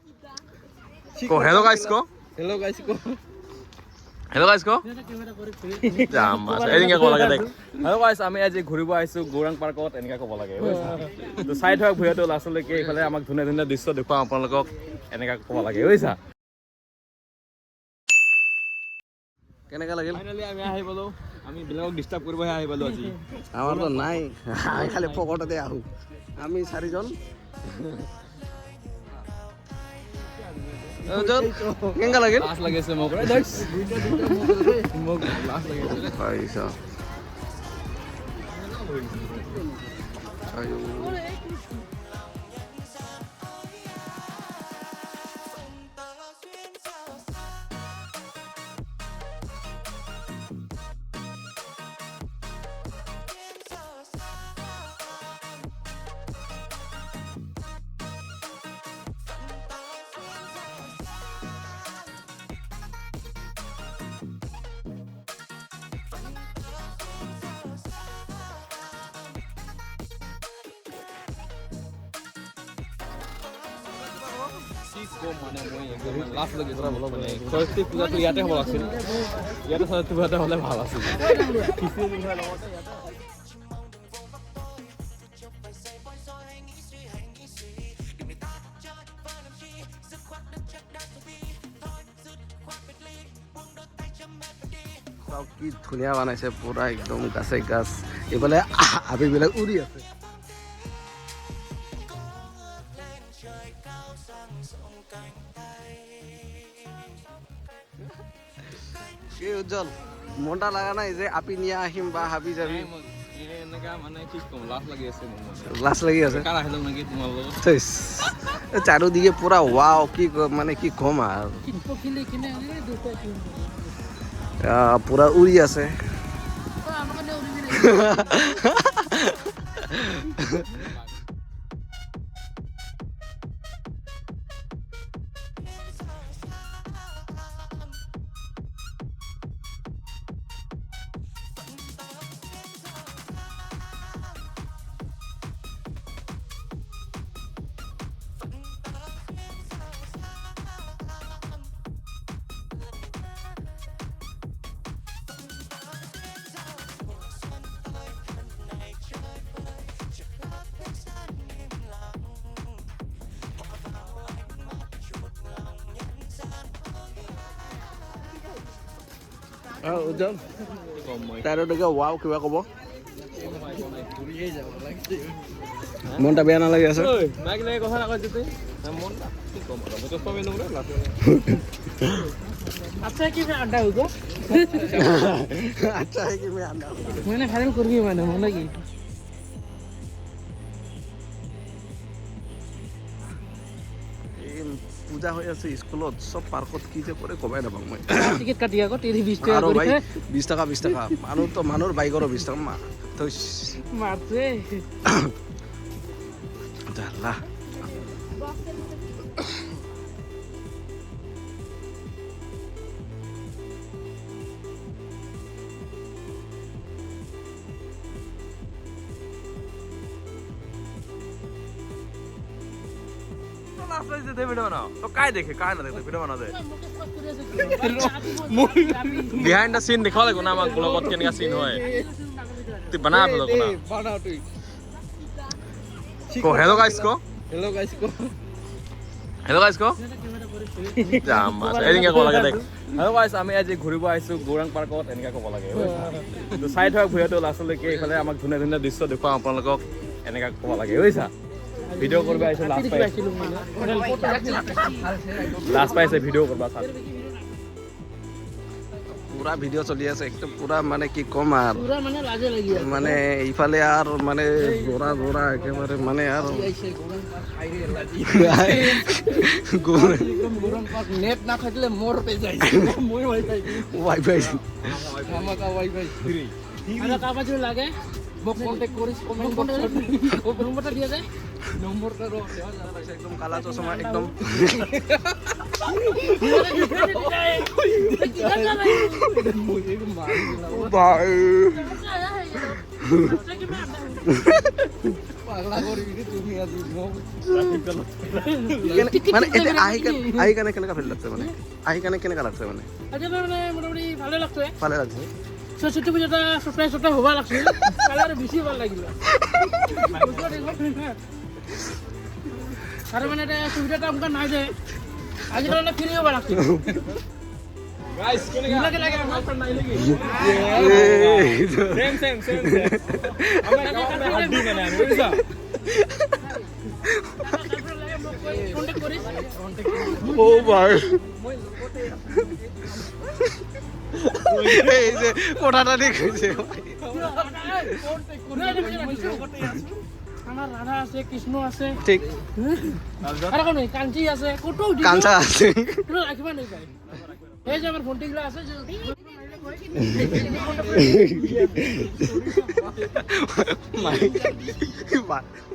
Hello guys को hello guys को hello guys को जाम मास এদিকে কব লাগে দেখ হেল্ল গাইস আমি আজি ঘুৰিব আহিছো গৌৰাং পাৰ্কত এনেকা কব লাগে তো সাইড হয় ভুয়াটো লাষ্টলে কি ইফালে আমাক ধুনীয়া ধুনীয়া দৃশ্য দেখুৱাম আপোনালোকক এনেকা কব লাগে বুজিছা কেনেকা লাগিল ফাইনালি আমি আহি পালো আমি বেলেগক ডিস্টার্ব কৰিবহে আহি পালো আজি আমাৰতো নাই আমি খালি পকেটতে আহো আমি চাৰিজন কেনেকা লাগিল লাজ লাগিছে মোক মোক লাজ লাগিছে পইচা আয়ো মানে মই একদম লাষ্ট লাগি পৰা বলা মানে সৰস্বতী পূজাটো ইয়াতে হ'ব আছিল ইয়াতে সৰস্বতী পূজাতে হ'লে ভাল আছিল সব কি ধুনীয়া বনাইছে পুৰা একদম গাছে গাছ এইফালে আবিবিলাক উৰি আছে কি উজ্জ্বল মনটা লাগা নাই যে আপি নিয়ে আহিম বা হাবি যাবি লাজ লাগি আছে চারিদিকে পুরা ওয়াও কি মানে কি কম আর পুরা উড়ি আছে উজ্জ্বল তাইৰ দেখে ৱাও কিবা ক'ব মনটা বেয়া নালাগি আছে अच्छा है कि मैं अंडा होगा अच्छा है कि मैं अंडा मैंने फाइनल कर दिया मैंने होना की পূজা হৈ আছে স্কুলত সব পাৰ্কত কি যে কৰে কবাই নাপাওঁ মই টিকেট কাটি আকৌ 20 টাকা আৰু ভাই কৰে 20 টাকা মানুহৰ বাইকৰো 20 টাকা মারছে দালা वीडियो बनाओ तो काय देखे काय ना देखे वीडियो बना दे बिहाइंड द सीन दिखाओ लगो ना আমাক ব্লগত কেনেকা सीन হয় তুই बना दो ना बना তুই को हेलो गाइस को हेलो गाइस को हेलो गाइस को जाम মাছ এদিকে কব লাগে দেখ হেল্ল গাইস আমি আজি ঘুৰিব আহিছো গৌৰাং পাৰ্কত এনেকা কব লাগে তো সাইড হয় ভুয়াটো লাষ্টলে কি ইফালে আমাক ধুনীয়া ধুনীয়া দৃশ্য দেখুৱাম আপোনালোকক এনেকা কব লাগে বুজিছা ভিডিও করবে আইছো লাস্ট পাইছে ভিডিও করবা সাথে পুরা ভিডিও চলি আছে একদম পুরা মানে কি কম আর পুরা মানে লাজে লাগি মানে ইফালে আর মানে জোড়া জোড়া একেবারে মানে আর নেট না থাকলে মোর পে যাই মই ওয়াইফাই ওয়াইফাই আমাকা ওয়াইফাই ফ্রি আর কা বাজে লাগে মোক কন্টাক্ট করিস কমেন্ট করতে ও নম্বরটা দিয়ে দে নম্বরটা রো একদম কালা চশমা একদম ভাই পাগলা কৰিবি তুমি আজি মোক মানে এতিয়া আহি কাৰণে কেনেকা ফিল লাগছে মানে আহি কাৰণে কেনেকা লাগছে মানে আজি মানে মোটামুটি ভালে লাগছে ভালে লাগছে সৰস্বতী পূজাটা চৰপ্ৰাইজ হ'ব লাগছিল কালি আৰু বেছি ভাল লাগিল আৰু মানে এটা সুবিধাটা আমাক নাই যে আজি মানে ফ্ৰী হ'ব লাগছিল গাইস কেনেকা লাগে আমাৰ নাই নেকি সেম আমি গাঁৱত হাড্ডি মানে বুজিছা কন্টাক্ট কৰিছ ও ভাই এই যে কোঠাটা দেখিছে আমাৰ ৰাধা আছে কৃষ্ণ আছে ঠিক আৰু কোন কাঞ্চি আছে কত কাঞ্চা আছে ৰাখিবা নাই পাই এই যে আমাৰ ভণ্টিগুলো আছে যে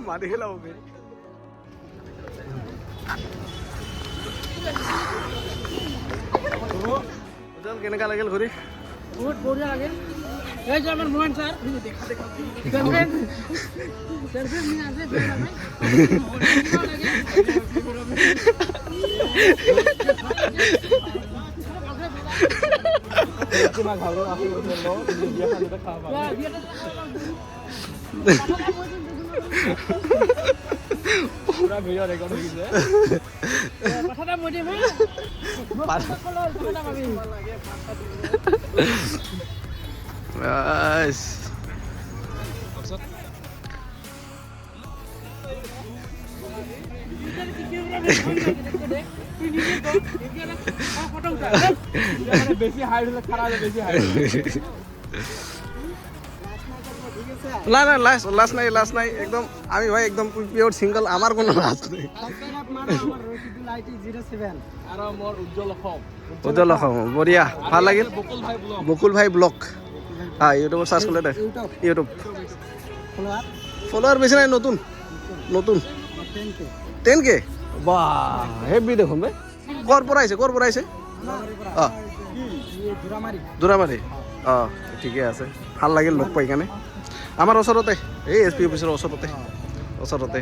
মাৰি খেলাব কেনেকা লাগিল ঘূৰি বহুত বঢ়িয়া লাগে এই যে আমার মোহন স্যার কথাটা মই দিম Nice. বেশি হাইট হলে খারাপ বেশি হাইট না না লাস্ট নাই একদম আমি ভাই একদম পিওর সিঙ্গেল আমার কোনো লাস্ট নেই আর মোর উজ্জ্বল অসম উজ্জ্বল অসম বঢ়িয়া ভাল লাগিল বকুল ভাই ব্লগ হ্যাঁ ইউটিউবত সার্চ করলে দে ইউটিউব ফলোয়ার বেশি নাই নতুন 10K বাহ হেভি দেখোন বে কৰ পৰা আহিছে অ দুৰামাৰী অ ঠিকে আছে ভাল লাগিল লগ পাই কাৰণে আমাৰ ওচৰতে এই এছপি অফিচৰ ওচৰতে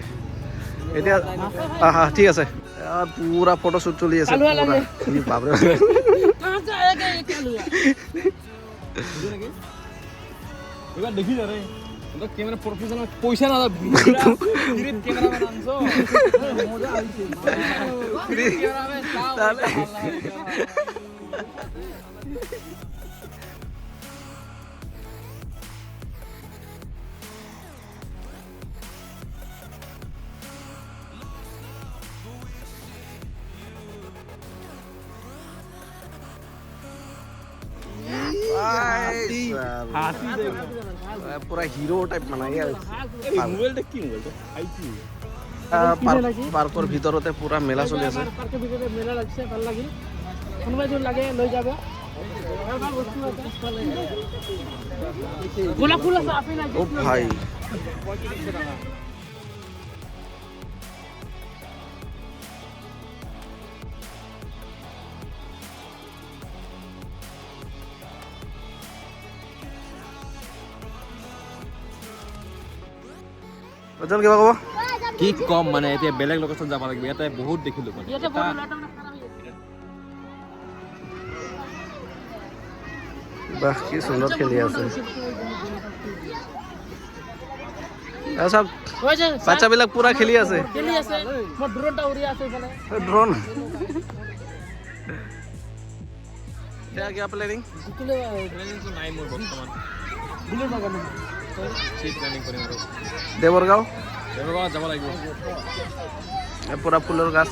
এতিয়া ঠিক আছে পুৰা ফটো শ্বুট চলি আছে বাপৰে এবার দেখি যারে ক্যামেরা প্রফেশনাল পয়সা না ফ্রিত ক্যামেরাম্যান আনছো মজা আইছে ক্যামেরাম্যান তাহলে পুরা হিরো টাইপ বানাই মোবাইলটা কি মোবাইলটা আইছি পাৰ্কৰ ভিতৰতে পুরা মেলা চলি আছে পার্কের ভিতরে মেলা লাগছে ভাল লাগিল কোনোবাই যদি লাগে লৈ যাব গোলাপ ফুল আছে আপেল আছে ও ভাই অজল কিবা কব কি কম মানে এতিয়া বেলেগ লোকেশন যাব লাগিব ইয়াতে বহুত দেখিলো মানে ইয়াতে বড় লাটা খারাপ হয়ে বাহ কি সুন্দর খেলি আছে সব হয়েছে বাচ্চাবিলাক পুরা খেলি আছে খেলি আছে মোর ড্রোনটা উড়ি আছে এখানে ড্রোন क्या प्लानिंग দিলে প্ল্যানিং তো নাই মোৰ বৰ্তমান দিলে জায়গা না কি প্ল্যানিং কৰিম আৰু দেবৰগাঁও দেৱগাঁও যাব লাগিব পুৰা ফুলেৰ গাছ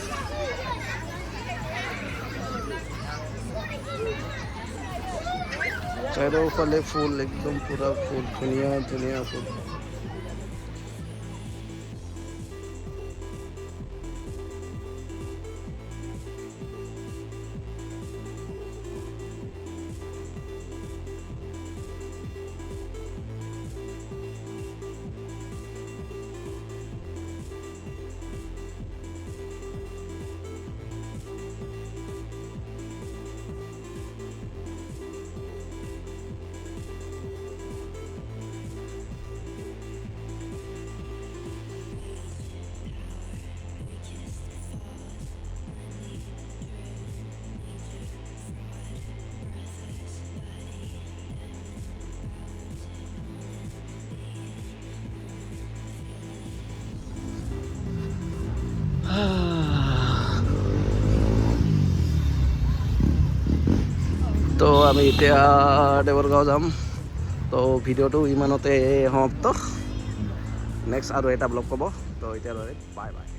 চাৰিওফালে ফুল একদম পুৰা ফুল ধুনিয়া ফুল তো আমি এতিয়া দেৱৰগাঁও যাম তো ভিডিঅ'টো ইমানতে সমাপ্ত নেক্সট আৰু এটা ব্লগ ক'ব তো এতিয়ালৈ বাই বাই